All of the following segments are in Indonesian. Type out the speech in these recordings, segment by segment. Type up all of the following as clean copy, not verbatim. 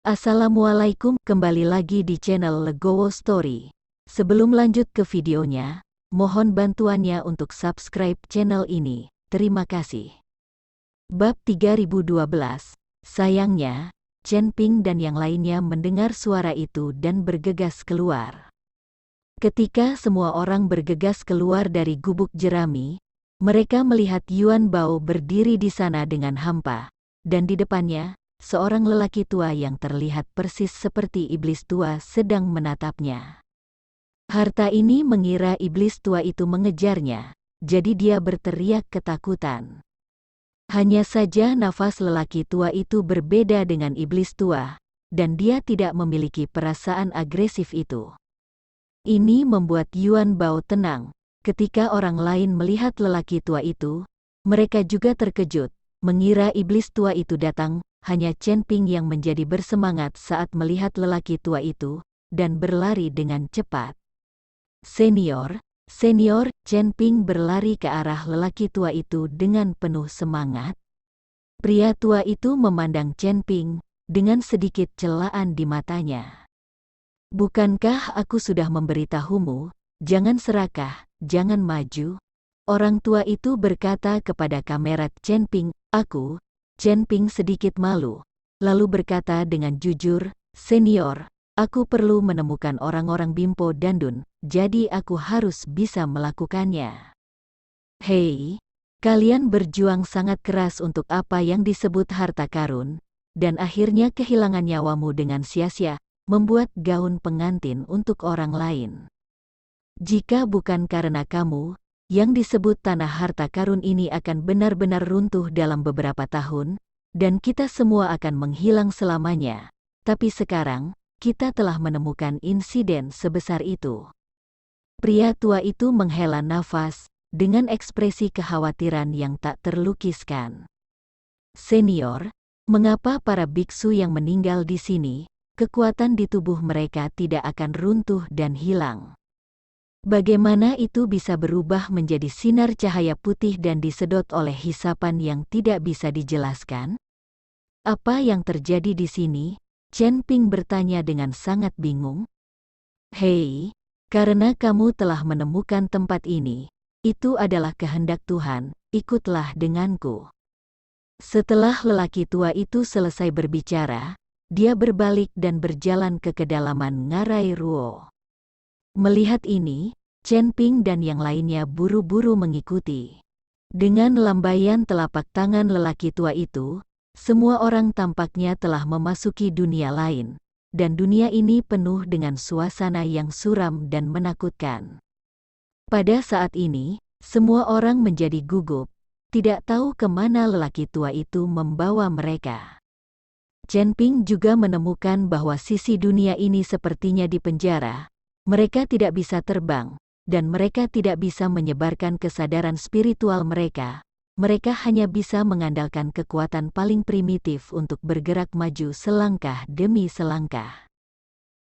Assalamualaikum, kembali lagi di channel Legowo Story. Sebelum lanjut ke videonya, mohon bantuannya untuk subscribe channel ini. Terima kasih. Bab 3012. Sayangnya, Chen Ping dan yang lainnya mendengar suara itu dan bergegas keluar. Ketika semua orang bergegas keluar dari gubuk jerami, mereka melihat Yuan Bao berdiri di sana dengan hampa, dan di depannya, seorang lelaki tua yang terlihat persis seperti iblis tua sedang menatapnya. Harta ini mengira iblis tua itu mengejarnya, jadi dia berteriak ketakutan. Hanya saja nafas lelaki tua itu berbeda dengan iblis tua, dan dia tidak memiliki perasaan agresif itu. Ini membuat Yuan Bao tenang. Ketika orang lain melihat lelaki tua itu, mereka juga terkejut, mengira iblis tua itu datang. Hanya Chen Ping yang menjadi bersemangat saat melihat lelaki tua itu, dan berlari dengan cepat. Senior, Chen Ping berlari ke arah lelaki tua itu dengan penuh semangat. Pria tua itu memandang Chen Ping, dengan sedikit celaan di matanya. Bukankah aku sudah memberitahumu, jangan serakah, jangan maju? Orang tua itu berkata kepada kamera Chen Ping. Chen Ping sedikit malu, lalu berkata dengan jujur, "Senior, aku perlu menemukan orang-orang Bimpo Dandun, jadi aku harus bisa melakukannya." Hei, kalian berjuang sangat keras untuk apa yang disebut harta karun, dan akhirnya kehilangan nyawamu dengan sia-sia, membuat gaun pengantin untuk orang lain. Jika bukan karena kamu, yang disebut tanah harta karun ini akan benar-benar runtuh dalam beberapa tahun, dan kita semua akan menghilang selamanya. Tapi sekarang, kita telah menemukan insiden sebesar itu. Pria tua itu menghela nafas, dengan ekspresi kekhawatiran yang tak terlukiskan. Senior, mengapa para biksu yang meninggal di sini, kekuatan di tubuh mereka tidak akan runtuh dan hilang? Bagaimana itu bisa berubah menjadi sinar cahaya putih dan disedot oleh hisapan yang tidak bisa dijelaskan? Apa yang terjadi di sini? Chen Ping bertanya dengan sangat bingung. Hei, karena kamu telah menemukan tempat ini, itu adalah kehendak Tuhan, ikutlah denganku. Setelah lelaki tua itu selesai berbicara, dia berbalik dan berjalan ke kedalaman Ngarai Ruo. Melihat ini, Chen Ping dan yang lainnya buru-buru mengikuti. Dengan lambaian telapak tangan lelaki tua itu, semua orang tampaknya telah memasuki dunia lain, dan dunia ini penuh dengan suasana yang suram dan menakutkan. Pada saat ini, semua orang menjadi gugup, tidak tahu kemana lelaki tua itu membawa mereka. Chen Ping juga menemukan bahwa sisi dunia ini sepertinya dipenjara. Mereka tidak bisa terbang, dan mereka tidak bisa menyebarkan kesadaran spiritual mereka. Mereka hanya bisa mengandalkan kekuatan paling primitif untuk bergerak maju selangkah demi selangkah.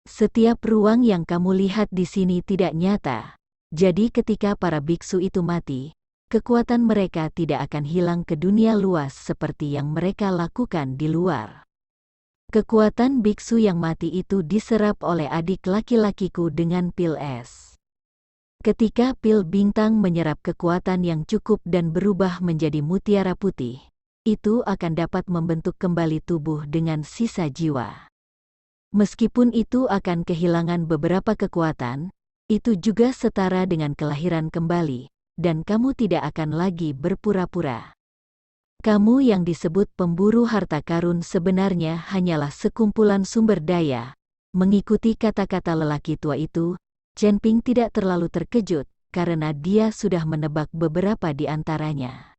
Setiap ruang yang kamu lihat di sini tidak nyata. Jadi ketika para biksu itu mati, kekuatan mereka tidak akan hilang ke dunia luas seperti yang mereka lakukan di luar. Kekuatan biksu yang mati itu diserap oleh adik laki-lakiku dengan pil es. Ketika pil bintang menyerap kekuatan yang cukup dan berubah menjadi mutiara putih, itu akan dapat membentuk kembali tubuh dengan sisa jiwa. Meskipun itu akan kehilangan beberapa kekuatan, itu juga setara dengan kelahiran kembali, dan kamu tidak akan lagi berpura-pura. Kamu yang disebut pemburu harta karun sebenarnya hanyalah sekumpulan sumber daya. Mengikuti kata-kata lelaki tua itu, Chen Ping tidak terlalu terkejut, karena dia sudah menebak beberapa di antaranya.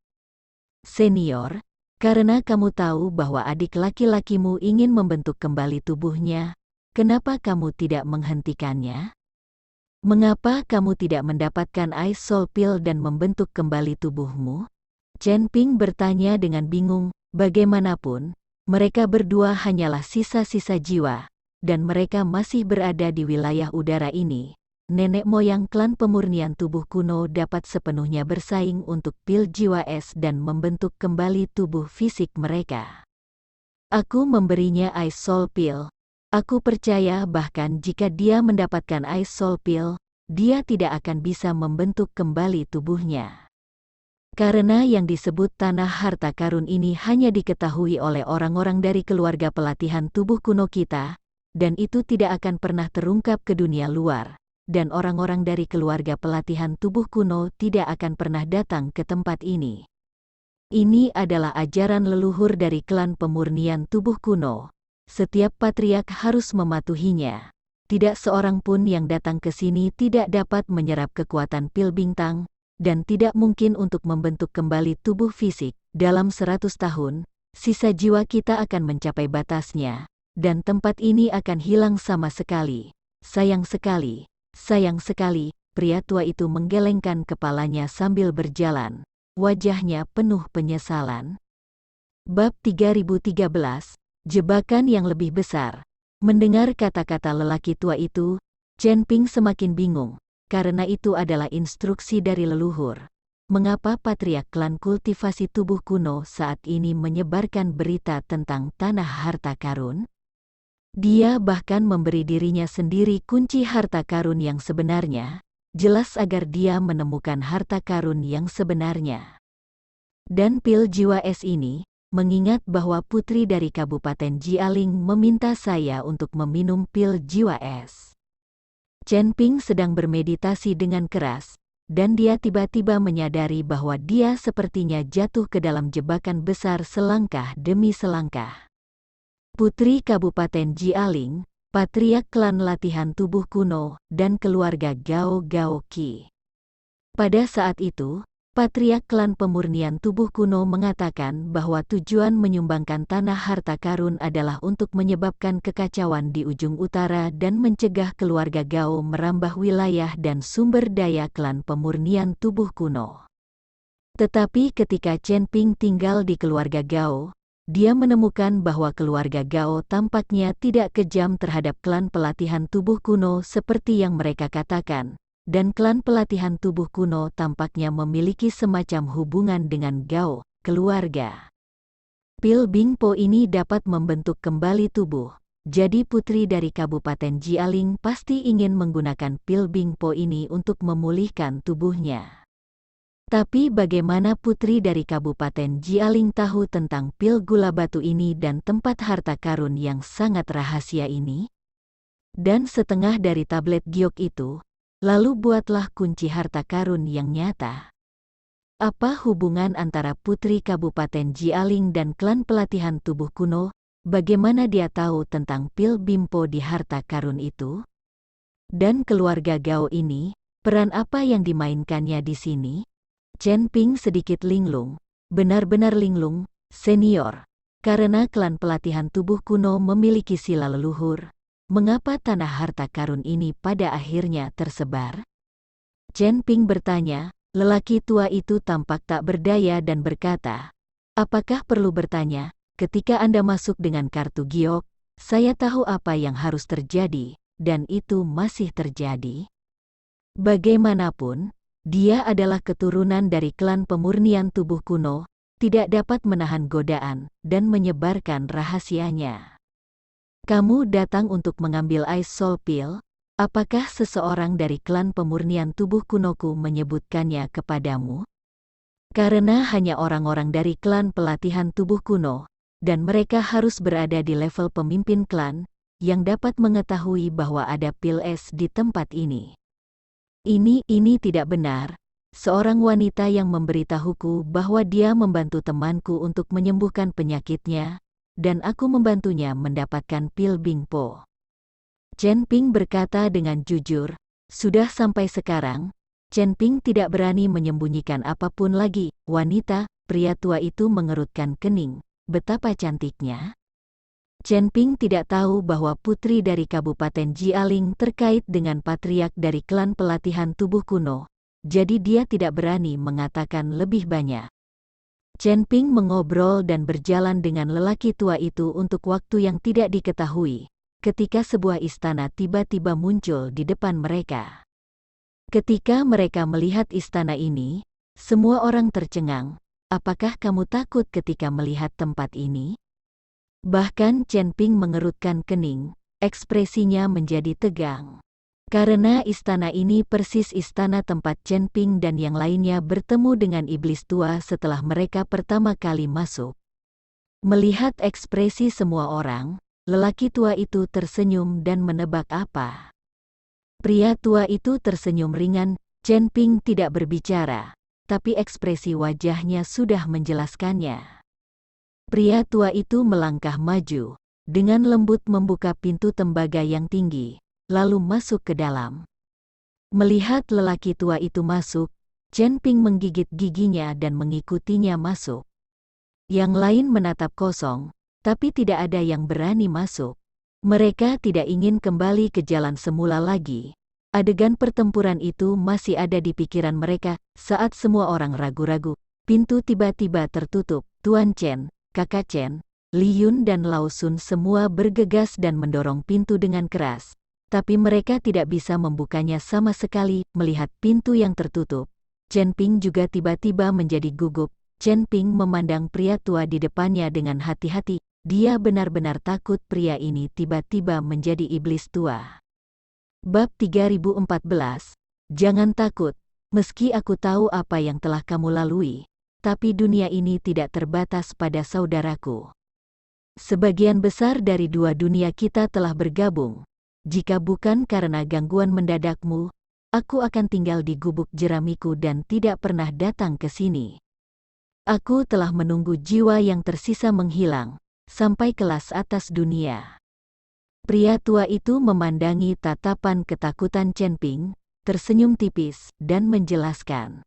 Senior, karena kamu tahu bahwa adik laki-lakimu ingin membentuk kembali tubuhnya, kenapa kamu tidak menghentikannya? Mengapa kamu tidak mendapatkan Ice Soul Pill dan membentuk kembali tubuhmu? Chen Ping bertanya dengan bingung. Bagaimanapun, mereka berdua hanyalah sisa-sisa jiwa, dan mereka masih berada di wilayah udara ini. Nenek moyang klan pemurnian tubuh kuno dapat sepenuhnya bersaing untuk pil jiwa es dan membentuk kembali tubuh fisik mereka. Aku memberinya Ice Soul Pill. Aku percaya bahkan jika dia mendapatkan Ice Soul Pill, dia tidak akan bisa membentuk kembali tubuhnya. Karena yang disebut tanah harta karun ini hanya diketahui oleh orang-orang dari keluarga pelatihan tubuh kuno kita, dan itu tidak akan pernah terungkap ke dunia luar. Dan orang-orang dari keluarga pelatihan tubuh kuno tidak akan pernah datang ke tempat ini. Ini adalah ajaran leluhur dari klan pemurnian tubuh kuno. Setiap patriark harus mematuhinya. Tidak seorang pun yang datang ke sini tidak dapat menyerap kekuatan pil bintang, dan tidak mungkin untuk membentuk kembali tubuh fisik. Dalam 100 tahun, sisa jiwa kita akan mencapai batasnya, dan tempat ini akan hilang sama sekali. Sayang sekali. Sayang sekali, pria tua itu menggelengkan kepalanya sambil berjalan. Wajahnya penuh penyesalan. Bab 3013, Jebakan yang lebih besar. Mendengar kata-kata lelaki tua itu, Chen Ping semakin bingung, karena itu adalah instruksi dari leluhur. Mengapa patriark klan kultivasi tubuh kuno saat ini menyebarkan berita tentang tanah harta karun? Dia bahkan memberi dirinya sendiri kunci harta karun yang sebenarnya, jelas agar dia menemukan harta karun yang sebenarnya. Dan pil jiwa es ini, mengingat bahwa putri dari Kabupaten Jialing meminta saya untuk meminum pil jiwa es. Chen Ping sedang bermeditasi dengan keras, dan dia tiba-tiba menyadari bahwa dia sepertinya jatuh ke dalam jebakan besar selangkah demi selangkah. Putri Kabupaten Jialing, patriark klan latihan tubuh kuno, dan keluarga Gao Gao Qi. Pada saat itu, patriark klan pemurnian tubuh kuno mengatakan bahwa tujuan menyumbangkan tanah harta karun adalah untuk menyebabkan kekacauan di ujung utara dan mencegah keluarga Gao merambah wilayah dan sumber daya klan pemurnian tubuh kuno. Tetapi ketika Chen Ping tinggal di keluarga Gao, dia menemukan bahwa keluarga Gao tampaknya tidak kejam terhadap klan pelatihan tubuh kuno seperti yang mereka katakan, dan klan pelatihan tubuh kuno tampaknya memiliki semacam hubungan dengan Gao, keluarga. Pil Bingpo ini dapat membentuk kembali tubuh, jadi putri dari Kabupaten Jialing pasti ingin menggunakan pil Bingpo ini untuk memulihkan tubuhnya. Tapi bagaimana putri dari Kabupaten Jialing tahu tentang pil gula batu ini dan tempat harta karun yang sangat rahasia ini? Dan setengah dari tablet giok itu, lalu buatlah kunci harta karun yang nyata. Apa hubungan antara putri Kabupaten Jialing dan klan pelatihan tubuh kuno? Bagaimana dia tahu tentang pil Bimpo di harta karun itu? Dan keluarga Gao ini, peran apa yang dimainkannya di sini? Chen Ping sedikit linglung, benar-benar linglung, senior. Karena klan pelatihan tubuh kuno memiliki sila leluhur, mengapa tanah harta karun ini pada akhirnya tersebar? Chen Ping bertanya, lelaki tua itu tampak tak berdaya dan berkata, apakah perlu bertanya, ketika Anda masuk dengan kartu giok, saya tahu apa yang harus terjadi, dan itu masih terjadi. Bagaimanapun, dia adalah keturunan dari klan pemurnian tubuh kuno, tidak dapat menahan godaan, dan menyebarkan rahasianya. Kamu datang untuk mengambil Ice Soul Pill? Apakah seseorang dari klan pemurnian tubuh kunoku menyebutkannya kepadamu? Karena hanya orang-orang dari klan pelatihan tubuh kuno, dan mereka harus berada di level pemimpin klan, yang dapat mengetahui bahwa ada pil es di tempat ini. Ini tidak benar. Seorang wanita yang memberitahuku bahwa dia membantu temanku untuk menyembuhkan penyakitnya, dan aku membantunya mendapatkan pil Bingpo. Chen Ping berkata dengan jujur, sudah sampai sekarang, Chen Ping tidak berani menyembunyikan apapun lagi. Wanita, pria tua itu mengerutkan kening, betapa cantiknya. Chen Ping tidak tahu bahwa putri dari Kabupaten Jialing terkait dengan patriark dari klan pelatihan tubuh kuno, jadi dia tidak berani mengatakan lebih banyak. Chen Ping mengobrol dan berjalan dengan lelaki tua itu untuk waktu yang tidak diketahui, ketika sebuah istana tiba-tiba muncul di depan mereka. Ketika mereka melihat istana ini, semua orang tercengang. Apakah kamu takut ketika melihat tempat ini? Bahkan Chen Ping mengerutkan kening, ekspresinya menjadi tegang. Karena istana ini persis istana tempat Chen Ping dan yang lainnya bertemu dengan iblis tua setelah mereka pertama kali masuk. Melihat ekspresi semua orang, lelaki tua itu tersenyum dan menebak apa. Pria tua itu tersenyum ringan. Chen Ping tidak berbicara, tapi ekspresi wajahnya sudah menjelaskannya. Pria tua itu melangkah maju, dengan lembut membuka pintu tembaga yang tinggi, lalu masuk ke dalam. Melihat lelaki tua itu masuk, Chen Ping menggigit giginya dan mengikutinya masuk. Yang lain menatap kosong, tapi tidak ada yang berani masuk. Mereka tidak ingin kembali ke jalan semula lagi. Adegan pertempuran itu masih ada di pikiran mereka. Saat semua orang ragu-ragu, pintu tiba-tiba tertutup. Tuan Chen, Kakak Chen, Li Yun dan Lao Sun semua bergegas dan mendorong pintu dengan keras. Tapi mereka tidak bisa membukanya sama sekali. Melihat pintu yang tertutup, Chen Ping juga tiba-tiba menjadi gugup. Chen Ping memandang pria tua di depannya dengan hati-hati. Dia benar-benar takut pria ini tiba-tiba menjadi iblis tua. Bab 3014. Jangan takut, meski aku tahu apa yang telah kamu lalui, tapi dunia ini tidak terbatas pada saudaraku. Sebagian besar dari dua dunia kita telah bergabung. Jika bukan karena gangguan mendadakmu, aku akan tinggal di gubuk jeramiku dan tidak pernah datang ke sini. Aku telah menunggu jiwa yang tersisa menghilang, sampai kelas atas dunia. Pria tua itu memandangi tatapan ketakutan Chen Ping, tersenyum tipis, dan menjelaskan.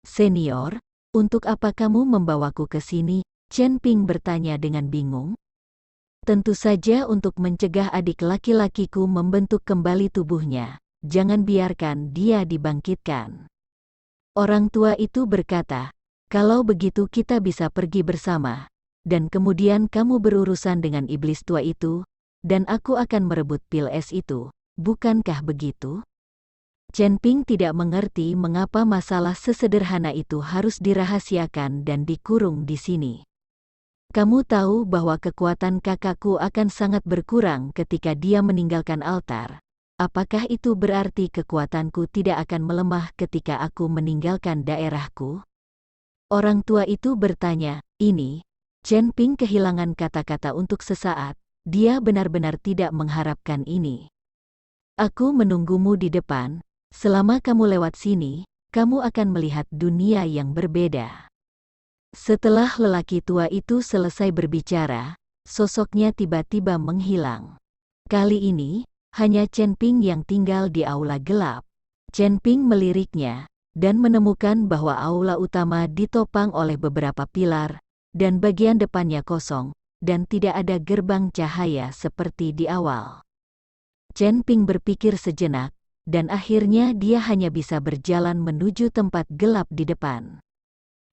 Senior, untuk apa kamu membawaku ke sini? Chen Ping bertanya dengan bingung. Tentu saja untuk mencegah adik laki-lakiku membentuk kembali tubuhnya. Jangan biarkan dia dibangkitkan. Orang tua itu berkata, kalau begitu kita bisa pergi bersama, dan kemudian kamu berurusan dengan iblis tua itu, dan aku akan merebut pil es itu, bukankah begitu? Chen Ping tidak mengerti mengapa masalah sesederhana itu harus dirahasiakan dan dikurung di sini. Kamu tahu bahwa kekuatan kakakku akan sangat berkurang ketika dia meninggalkan altar. Apakah itu berarti kekuatanku tidak akan melemah ketika aku meninggalkan daerahku? Orang tua itu bertanya, ini. Chen Ping kehilangan kata-kata untuk sesaat. Dia benar-benar tidak mengharapkan ini. Aku menunggumu di depan. Selama kamu lewat sini, kamu akan melihat dunia yang berbeda. Setelah lelaki tua itu selesai berbicara, sosoknya tiba-tiba menghilang. Kali ini, hanya Chen Ping yang tinggal di aula gelap. Chen Ping meliriknya, dan menemukan bahwa aula utama ditopang oleh beberapa pilar, dan bagian depannya kosong, dan tidak ada gerbang cahaya seperti di awal. Chen Ping berpikir sejenak, dan akhirnya dia hanya bisa berjalan menuju tempat gelap di depan.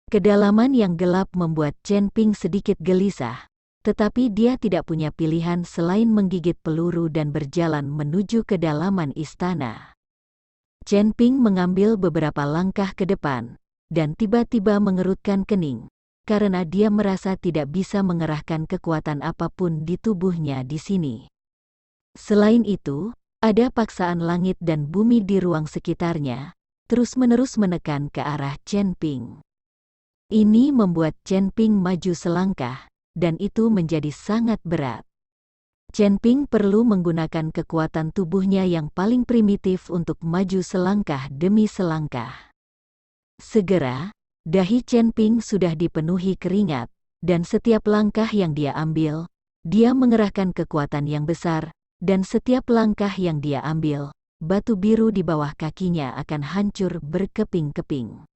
Kedalaman yang gelap membuat Chen Ping sedikit gelisah, tetapi dia tidak punya pilihan selain menggigit peluru dan berjalan menuju kedalaman istana. Chen Ping mengambil beberapa langkah ke depan, dan tiba-tiba mengerutkan kening, karena dia merasa tidak bisa mengerahkan kekuatan apapun di tubuhnya di sini. Selain itu, ada paksaan langit dan bumi di ruang sekitarnya, terus-menerus menekan ke arah Chen Ping. Ini membuat Chen Ping maju selangkah, dan itu menjadi sangat berat. Chen Ping perlu menggunakan kekuatan tubuhnya yang paling primitif untuk maju selangkah demi selangkah. Segera, dahi Chen Ping sudah dipenuhi keringat, dan setiap langkah yang dia ambil, dia mengerahkan kekuatan yang besar, dan setiap langkah yang dia ambil, batu biru di bawah kakinya akan hancur berkeping-keping.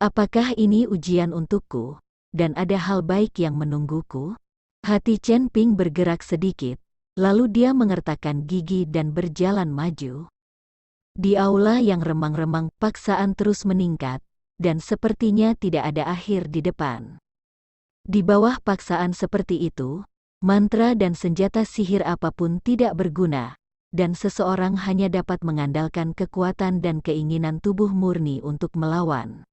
Apakah ini ujian untukku, dan ada hal baik yang menungguku? Hati Chen Ping bergerak sedikit, lalu dia mengertakkan gigi dan berjalan maju. Di aula yang remang-remang, paksaan terus meningkat, dan sepertinya tidak ada akhir di depan. Di bawah paksaan seperti itu, mantra dan senjata sihir apapun tidak berguna, dan seseorang hanya dapat mengandalkan kekuatan dan keinginan tubuh murni untuk melawan.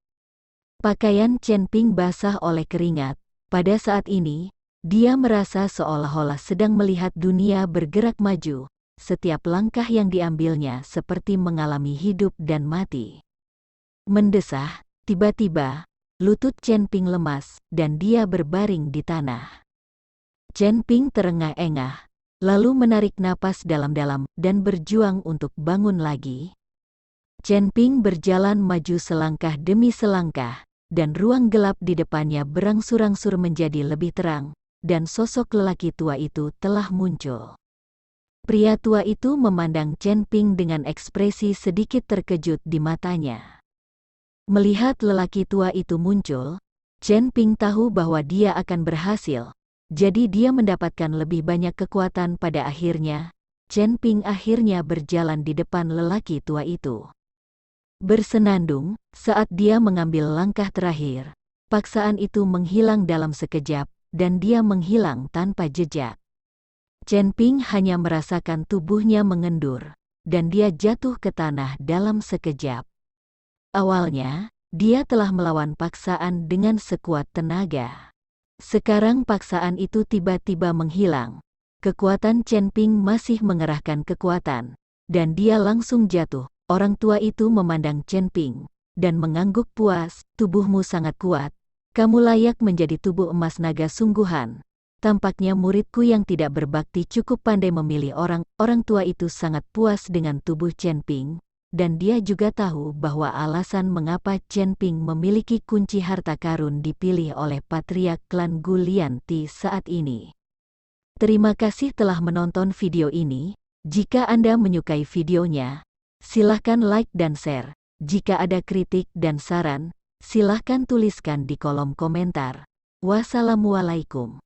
Pakaian Chen Ping basah oleh keringat. Pada saat ini, Dia merasa seolah-olah sedang melihat dunia bergerak maju, setiap langkah yang diambilnya seperti mengalami hidup dan mati. Mendesah, tiba-tiba, lutut Chen Ping lemas, dan dia berbaring di tanah. Chen Ping terengah-engah, lalu menarik napas dalam-dalam dan berjuang untuk bangun lagi. Chen Ping berjalan maju selangkah demi selangkah, dan ruang gelap di depannya berangsur-angsur menjadi lebih terang, dan sosok lelaki tua itu telah muncul. Pria tua itu memandang Chen Ping dengan ekspresi sedikit terkejut di matanya. Melihat lelaki tua itu muncul, Chen Ping tahu bahwa dia akan berhasil, jadi dia mendapatkan lebih banyak kekuatan. Pada akhirnya, Chen Ping akhirnya berjalan di depan lelaki tua itu. Bersenandung, saat dia mengambil langkah terakhir, paksaan itu menghilang dalam sekejap, dan dia menghilang tanpa jejak. Chen Ping hanya merasakan tubuhnya mengendur, dan dia jatuh ke tanah dalam sekejap. Awalnya, dia telah melawan paksaan dengan sekuat tenaga. Sekarang paksaan itu tiba-tiba menghilang. Kekuatan Chen Ping masih mengerahkan kekuatan, dan dia langsung jatuh. Orang tua itu memandang Chen Ping, dan mengangguk puas, "Tubuhmu sangat kuat. Kamu layak menjadi tubuh emas naga sungguhan. Tampaknya muridku yang tidak berbakti cukup pandai memilih orang." Orang tua itu sangat puas dengan tubuh Chen Ping, dan dia juga tahu bahwa alasan mengapa Chen Ping memiliki kunci harta karun dipilih oleh patriark klan Gu Lianti saat ini. Terima kasih telah menonton video ini. Jika Anda menyukai videonya, silahkan like dan share. Jika ada kritik dan saran, silahkan tuliskan di kolom komentar. Wassalamualaikum.